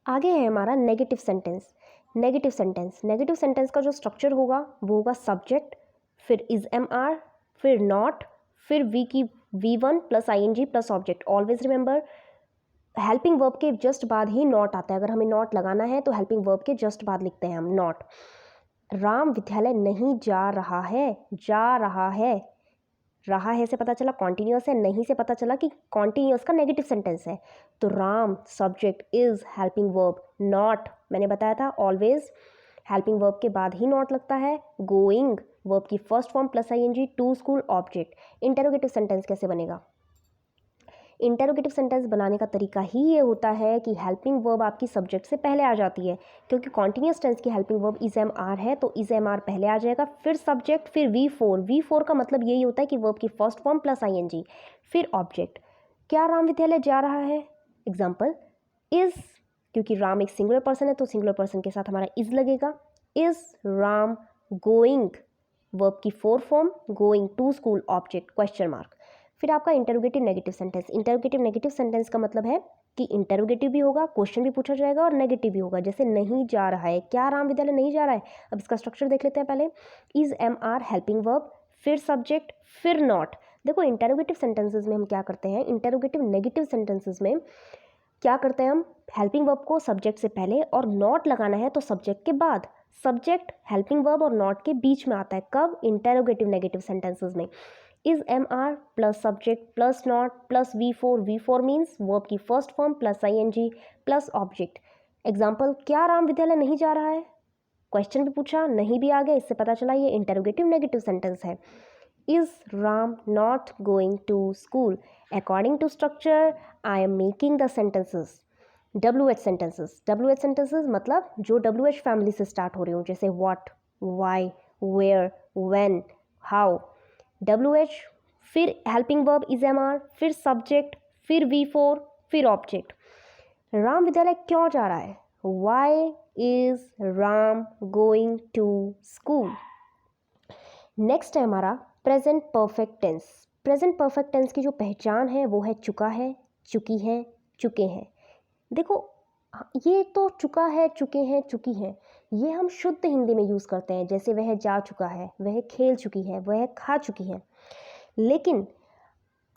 आगे है हमारा नेगेटिव सेंटेंस। नेगेटिव सेंटेंस का जो स्ट्रक्चर होगा वो होगा सब्जेक्ट, फिर इज एम आर, फिर नॉट, फिर वी की V1 plus ING plus object. Always remember, helping verb के जस्ट बाद ही नॉट आता है। अगर हमें नॉट लगाना है तो हेल्पिंग वर्ब के जस्ट बाद लिखते हैं हम नॉट। राम विद्यालय नहीं जा रहा है, जा रहा है से पता चला कॉन्टिन्यूस है, नहीं से पता चला कि कॉन्टिन्यूस का नेगेटिव सेंटेंस है। तो Ram subject is helping verb, not मैंने बताया था ऑलवेज हेल्पिंग वर्ब के बाद ही नॉट लगता है। गोइंग वर्ब की first form plus ING, to school object. Interrogative sentence कैसे बनेगा? इंटरोगेटिव सेंटेंस बनाने का तरीका ही ये होता है कि हेल्पिंग वर्ब आपकी सब्जेक्ट से पहले आ जाती है, क्योंकि कॉन्टिन्यूस टेंस की helping verb is am are है तो इज एम आर पहले आ जाएगा, फिर सब्जेक्ट, फिर V4 का मतलब यही होता है कि वर्ब की फर्स्ट फॉर्म प्लस ING, फिर ऑब्जेक्ट। क्या राम विद्यालय जा रहा है? एग्जाम्पल इज, क्योंकि राम एक सिंगुलर पर्सन है तो सिंगुलर पर्सन के साथ हमारा इज लगेगा। इज राम गोइंग, वर्ब की fourth form going to school object question mark. फिर आपका interrogative negative sentence. Interrogative negative sentence का मतलब है कि इंटरोगेटिव भी होगा, क्वेश्चन भी पूछा जाएगा और नेगेटिव भी होगा। जैसे नहीं जा रहा है, क्या राम विद्यालय नहीं जा रहा है? अब इसका स्ट्रक्चर देख लेते हैं पहले। Is am are helping verb, फिर सब्जेक्ट, फिर नॉट। देखो इंटरोगेटिव सेंटेंसेज में हम क्या करते हैं, इंटरोगेटिव नेगेटिव सेंटेंसेज में क्या करते हैं हम, हेल्पिंग वर्ब को सब्जेक्ट से पहले और नॉट लगाना है तो सब्जेक्ट के बाद। सब्जेक्ट हेल्पिंग वर्ब और नॉट के बीच में आता है, कब? इंटरोगेटिव नेगेटिव सेंटेंसेज में। Is am are plus subject plus not plus V4 means verb की first form plus ING plus object. Example, क्या राम विद्यालय नहीं जा रहा है? क्वेश्चन भी पूछा, नहीं भी आ गया, इससे पता चला ये इंटरोगेटिव नेगेटिव सेंटेंस है। Is Ram not going to school? According to structure I am making the sentences WH sentences. WH sentences मतलब जो WH फैमिली से स्टार्ट हो रहे हो, जैसे what, why, where, when, how. WH, फिर helping verb is am are, फिर subject, फिर V4, फिर ऑब्जेक्ट। राम विद्यालय क्यों जा रहा है? Why is Ram going to school? Next है हमारा present perfect tense. Present perfect tense की जो पहचान है वो है चुका है, चुकी है, चुके हैं। देखो ये तो चुका है, चुके हैं, चुकी हैं, ये हम शुद्ध हिंदी में यूज़ करते हैं, जैसे वह जा चुका है, वह खेल चुकी है, वह खा चुकी है। लेकिन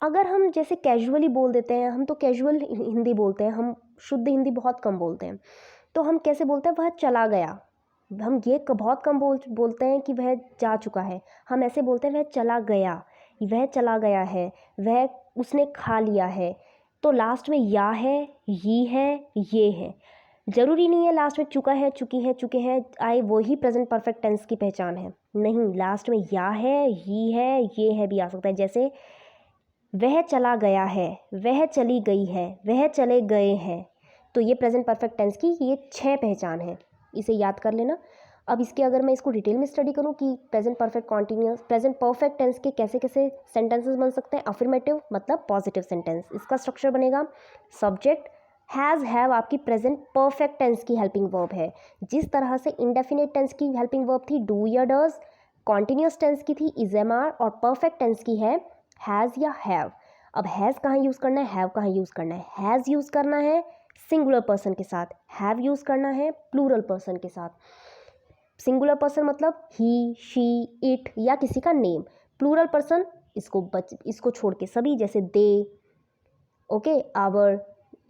अगर हम जैसे कैजुअली बोल देते हैं, हम तो कैजुअल हिंदी बोलते हैं, हम शुद्ध हिंदी बहुत कम बोलते हैं। तो हम कैसे बोलते हैं, वह चला गया। हम ये बहुत कम बोलते हैं कि वह जा चुका है। हम ऐसे बोलते हैं वह चला गया, वह चला गया है, वह उसने खा लिया है। तो लास्ट में या है, ही है, ये है। ज़रूरी नहीं है लास्ट में चुका है, चुकी है, चुके हैं आए वही प्रेजेंट परफेक्ट टेंस की पहचान है। नहीं, लास्ट में या है, ही है, ये है भी आ सकता है। जैसे वह चला गया है, वह चली गई है, वह चले गए हैं। तो ये प्रेजेंट परफेक्ट टेंस की ये 6 पहचान है, इसे याद कर लेना। अब इसके अगर मैं इसको डिटेल में स्टडी करूँ कि present perfect continuous present perfect tense के कैसे कैसे सेंटेंसेस बन सकते हैं। अफर्मेटिव मतलब पॉजिटिव सेंटेंस, इसका स्ट्रक्चर बनेगा सब्जेक्ट हैज़ हैव आपकी प्रेजेंट परफेक्ट टेंस की हेल्पिंग वर्ब है। जिस तरह से इंडेफिनिट टेंस की हेल्पिंग वर्ब थी डू या डज, कॉन्टिन्यूस टेंस की थी इज एम आर, और परफेक्ट टेंस की है हैज़ या हैव। अब हैज़ कहाँ यूज़ करना है, हैव कहाँ यूज़ करना है? हैज़ यूज़ करना है सिंगुलर पर्सन के साथ, हैव यूज़ करना है प्लूरल पर्सन के साथ। सिंगुलर पर्सन मतलब ही, शी, इट या किसी का नेम। प्लूरल पर्सन इसको छोड़ के सभी, जैसे दे, ओके, आवर,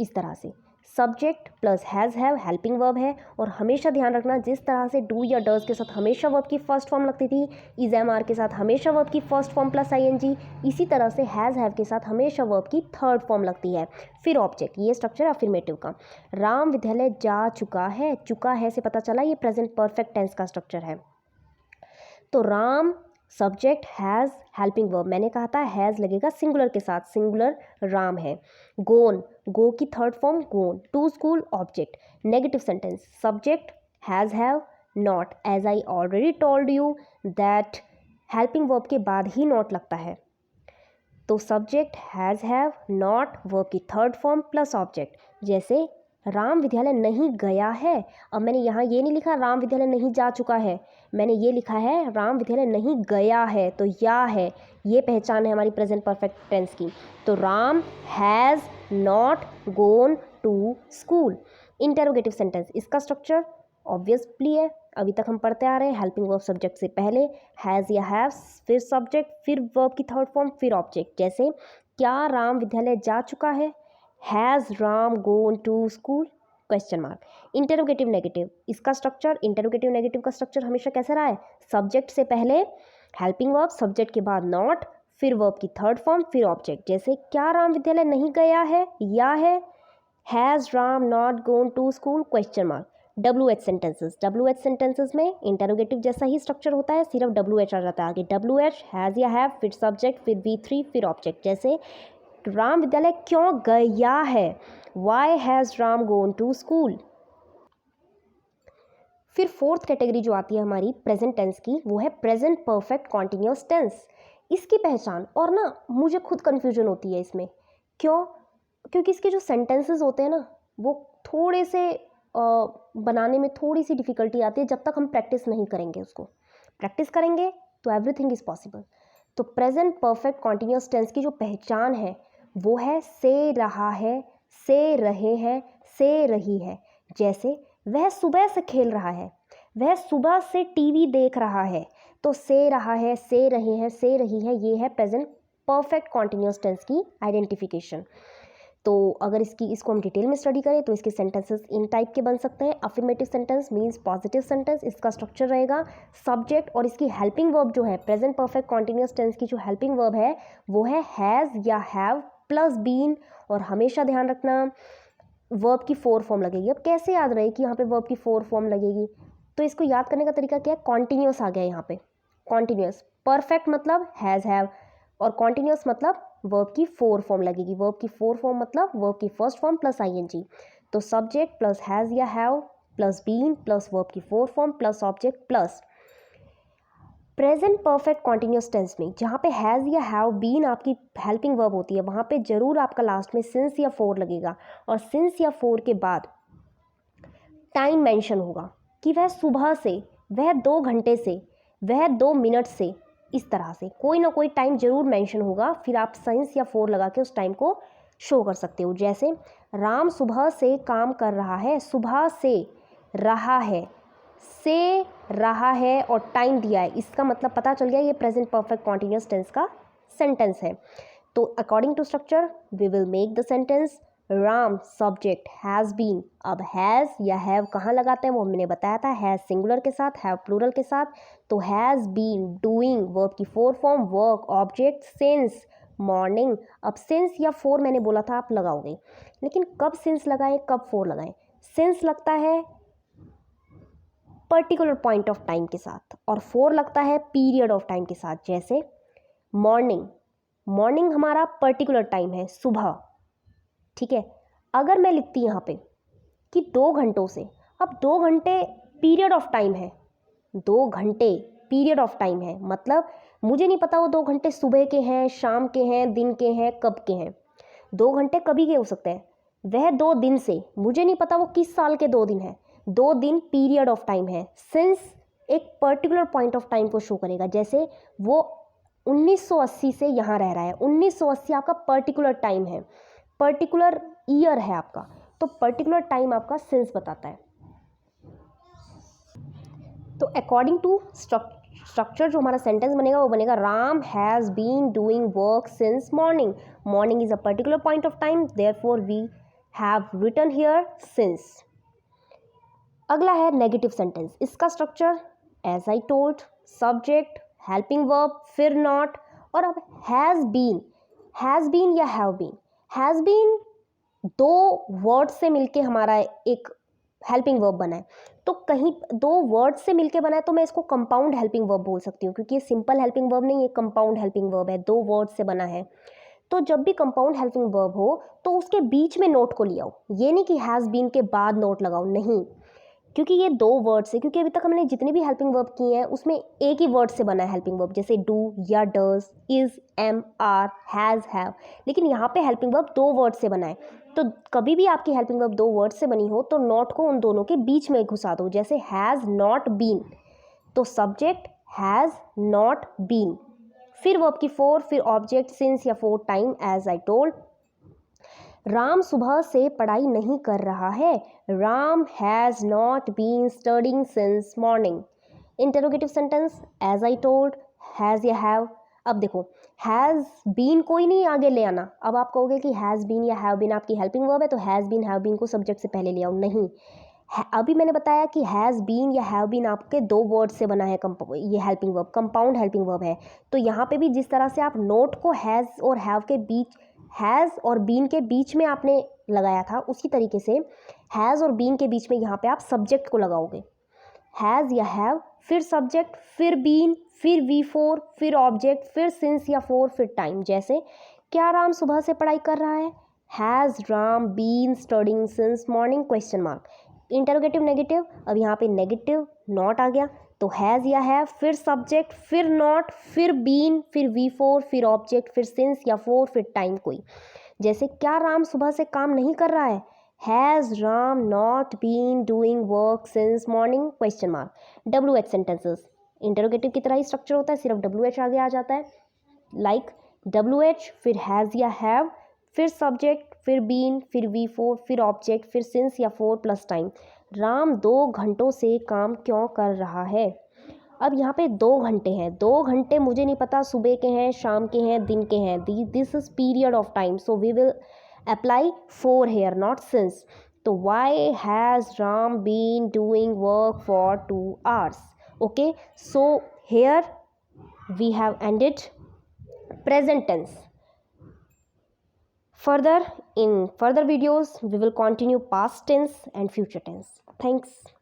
इस तरह से। Subject plus has have helping verb है। और हमेशा ध्यान रखना, जिस तरह से डू या डज के साथ हमेशा वर्ब की फर्स्ट फॉर्म लगती थी, इज एम आर के साथ हमेशा वर्ब की फर्स्ट फॉर्म प्लस ING, इसी तरह से हैज़ हैव के साथ हमेशा वर्ब की थर्ड फॉर्म लगती है, फिर ऑब्जेक्ट। ये स्ट्रक्चर अफर्मेटिव का। राम विद्यालय जा चुका है, चुका है से पता चला ये प्रेजेंट परफेक्ट टेंस का स्ट्रक्चर है। तो Ram subject has helping verb, मैंने कहा था हैज़ लगेगा सिंगुलर के साथ, सिंगुलर राम है। गोन, गो की third form gone, to school object. Negative sentence subject has have not, as I already told you that helping verb के बाद ही नॉट लगता है। तो subject has have not, verb की थर्ड फॉर्म प्लस ऑब्जेक्ट। जैसे राम विद्यालय नहीं गया है, अब मैंने यहाँ ये नहीं लिखा राम विद्यालय नहीं जा चुका है, मैंने ये लिखा है राम विद्यालय नहीं गया है, तो या है, ये पहचान है हमारी प्रेजेंट परफेक्ट टेंस की। तो Ram has not gone to school. Interrogative sentence, इसका स्ट्रक्चर ऑब्वियसली है, अभी तक हम पढ़ते आ रहे हैं, हेल्पिंग वर्ब सब्जेक्ट से पहले हैज़ या हैव, फिर सब्जेक्ट, फिर वर्ब की थर्ड फॉर्म, फिर ऑब्जेक्ट। जैसे क्या राम विद्यालय जा चुका है, has Ram gone to school, question mark. Interrogative negative, इसका स्ट्रक्चर, इंटरोगेटिव नेगेटिव का स्ट्रक्चर हमेशा कैसा रहा है, सब्जेक्ट से पहले हेल्पिंग वर्ब, सब्जेक्ट के बाद नॉट, फिर वर्ब की थर्ड फॉर्म, फिर ऑब्जेक्ट। जैसे क्या राम विद्यालय नहीं गया है या है, has Ram not gone to school, question mark. WH sentences, WH sentences में इंटरोगेटिव जैसा ही स्ट्रक्चर होता है, सिर्फ WH आ जाता है आगे। WH हैज़ या हैव, फिर सब्जेक्ट, फिर V3, फिर ऑब्जेक्ट। जैसे राम विद्यालय क्यों गया है, why has Ram gone to school. फिर फोर्थ कैटेगरी जो आती है हमारी प्रेजेंट टेंस की, वो है प्रेजेंट परफेक्ट कॉन्टिन्यूस टेंस। इसकी पहचान, और ना मुझे खुद कन्फ्यूजन होती है इसमें, क्यों, क्योंकि इसके जो सेंटेंसेस होते हैं ना, वो थोड़े से बनाने में थोड़ी सी डिफ़िकल्टी आती है जब तक हम प्रैक्टिस नहीं करेंगे। उसको प्रैक्टिस करेंगे तो एवरीथिंग इज़ पॉसिबल। तो प्रेजेंट परफेक्ट कॉन्टिन्यूस टेंस की जो पहचान है वो है से रहा है, से रहे हैं, से रही है। जैसे वह सुबह से खेल रहा है, वह सुबह से टीवी देख रहा है, तो से रहा है, से रहे हैं, से रही है, ये है प्रेजेंट परफेक्ट कॉन्टिन्यूस टेंस की आइडेंटिफिकेशन। तो अगर इसको हम डिटेल में स्टडी करें तो इसके सेंटेंसेस इन टाइप के बन सकते हैं। Affirmative sentence means positive sentence, इसका स्ट्रक्चर रहेगा सब्जेक्ट, और इसकी हेल्पिंग वर्ब जो है प्रेजेंट परफेक्ट कॉन्टिन्यूस टेंस की जो हेल्पिंग वर्ब है वो है हैज़ या हैव प्लस बीन। और हमेशा ध्यान रखना वर्ब की 4 फॉर्म लगेगी। अब कैसे याद रहे कि यहाँ पे वर्ब की 4 फॉर्म लगेगी, तो इसको याद करने का तरीका क्या है, कॉन्टिन्यूस आ गया यहाँ पे, कॉन्टिन्यूस। परफेक्ट मतलब हैज़ हैव, और कॉन्टिन्यूस मतलब वर्ब की 4 फॉर्म लगेगी। वर्ब की 4 फॉर्म मतलब वर्ब की फर्स्ट फॉर्म प्लस ING। तो सब्जेक्ट प्लस हैज़ या have plus been plus verb की 4 form plus object plus present perfect continuous tense में जहाँ पे हैज़ या हैव बीन आपकी हेल्पिंग वर्ब होती है, वहाँ पे ज़रूर आपका लास्ट में सिंस या फॉर लगेगा, और सिंस या फॉर के बाद टाइम मेंशन होगा कि वह सुबह से, वह 2 घंटे से, वह 2 मिनट से, इस तरह से कोई ना कोई टाइम ज़रूर मेंशन होगा। फिर आप सिंस या फॉर लगा के उस टाइम को शो कर सकते हो। जैसे राम सुबह से काम कर रहा है, सुबह से रहा है, से रहा है और टाइम दिया है, इसका मतलब पता चल गया ये प्रेजेंट परफेक्ट कॉन्टिन्यूस टेंस का सेंटेंस है। तो according to structure we will make the sentence Ram subject has been. अब हैज़ या हैव कहाँ लगाते हैं वो मैंने बताया था, हैज़ सिंगुलर के साथ, हैव प्लूरल के साथ। तो हैज़ बीन डूइंग वर्ब की 4 form, work, object, since morning. अब सिंस या फॉर मैंने बोला था आप लगाओगे, लेकिन कब सिंस लगाएं कब फॉर लगाएं। सिंस लगता है पर्टिकुलर पॉइंट ऑफ टाइम के साथ, और फॉर लगता है पीरियड ऑफ टाइम के साथ। जैसे मॉर्निंग, मॉर्निंग हमारा पर्टिकुलर टाइम है, सुबह, ठीक है। अगर मैं लिखती यहाँ पे कि 2 घंटों से, अब 2 घंटे पीरियड ऑफ टाइम है, 2 घंटे पीरियड ऑफ टाइम है, मतलब मुझे नहीं पता वो 2 घंटे सुबह के हैं, शाम के हैं, दिन के हैं, कब के हैं। 2 घंटे कभी के हो सकते हैं। वह 2 दिन से, मुझे नहीं पता वो किस साल के 2 दिन हैं। 2 दिन पीरियड ऑफ टाइम है। सिंस एक पर्टिकुलर पॉइंट ऑफ टाइम को शो करेगा। जैसे वो 1980 से यहाँ रह रहा है, 1980 आपका पर्टिकुलर टाइम है, पर्टिकुलर ईयर है आपका, तो पर्टिकुलर टाइम आपका सिंस बताता है। तो अकॉर्डिंग टू स्ट्रक्चर जो हमारा सेंटेंस बनेगा वो बनेगा Ram has been doing work since morning. Morning is a particular point of time, therefore we have written here since. अगला है नेगेटिव सेंटेंस। इसका structure as I told, subject, helping verb, फिर not, और अब हैज़ बीन या have been. Has been 2 word से मिलके हमारा एक हेल्पिंग वर्ब बना है, तो कहीं 2 वर्ड से मिलके बना है तो मैं इसको कंपाउंड हेल्पिंग वर्ब बोल सकती हूँ, क्योंकि ये सिंपल हेल्पिंग वर्ब नहीं, ये कंपाउंड हेल्पिंग वर्ब है, 2 वर्ड से बना है। तो जब भी कंपाउंड हेल्पिंग वर्ब हो तो उसके बीच में नोट को ले आओ, ये नहीं कि हैज़ बीन के बाद नोट लगाओ, नहीं, क्योंकि ये 2 वर्ड से, क्योंकि अभी तक हमने जितनी भी हेल्पिंग वर्ब की हैं उसमें एक ही वर्ड से बना है हेल्पिंग वर्ब, जैसे डू या does, is, am, are, has, have. लेकिन यहाँ पे हेल्पिंग वर्ब 2 वर्ड से बना है, तो कभी भी आपकी हेल्पिंग वर्ब 2 वर्ड से बनी हो तो नॉट को उन दोनों के बीच में घुसा दो। जैसे हैज़ नॉट बीन, तो सब्जेक्ट हैज़ नॉट बीन, फिर वर्ब की 4, फिर ऑब्जेक्ट सिंस या 4 time as I told, Ram सुबह से पढ़ाई नहीं कर रहा है। Ram has not been studying since morning. Interrogative sentence as I told, has या हैव। अब देखो हैज़ बीन कोई नहीं आगे ले आना। अब आप कहोगे कि हैज़ बीन या हैव बीन आपकी हेल्पिंग वर्ब है तो हैज़ बीन हैव बीन को सब्जेक्ट से पहले ले आओ, नहीं। अभी मैंने बताया कि हैज़ बीन या हैव बीन आपके दो वर्ड से बना है, ये helping verb compound helping verb है। तो यहाँ पे भी जिस तरह से आप नोट को हैज़ और हैव के बीच, हैज़ और बीन के बीच में आपने लगाया था, उसी तरीके से हैज़ और बीन के बीच में यहाँ पे आप सब्जेक्ट को लगाओगे। हैज़ या हैव, फिर सब्जेक्ट, फिर बीन, फिर V4, फिर ऑब्जेक्ट, फिर सिंस या फोर, फिर टाइम। जैसे क्या राम सुबह से पढ़ाई कर रहा है? Has Ram been studying since morning question mark. Interrogative negative, अब यहाँ पे नेगेटिव नॉट आ गया तो हैज़ या हैव, फिर सब्जेक्ट, फिर नॉट, फिर बीन, फिर V4, फिर ऑब्जेक्ट, फिर सिंस या फोर, फिर टाइम कोई। जैसे क्या राम सुबह से काम नहीं कर रहा है? Has Ram not been doing work since morning question mark. WH sentences interrogative की तरह ही स्ट्रक्चर होता है, सिर्फ WH आगे आ जाता है। लाइक WH, फिर हैज़ या हैव, फिर सब्जेक्ट, फिर बीन, फिर V4, फिर ऑब्जेक्ट, फिर सिंस या फोर प्लस टाइम। राम 2 घंटों से काम क्यों कर रहा है? अब यहाँ पे 2 घंटे हैं, 2 घंटे मुझे नहीं पता सुबह के हैं, शाम के हैं, दिन के हैं। This is period of time, so we will apply for here not since. तो why has Ram been doing work for 2 hours? Okay, so here we have ended present tense. Further, in further videos we will continue past tense and future tense. Thanks.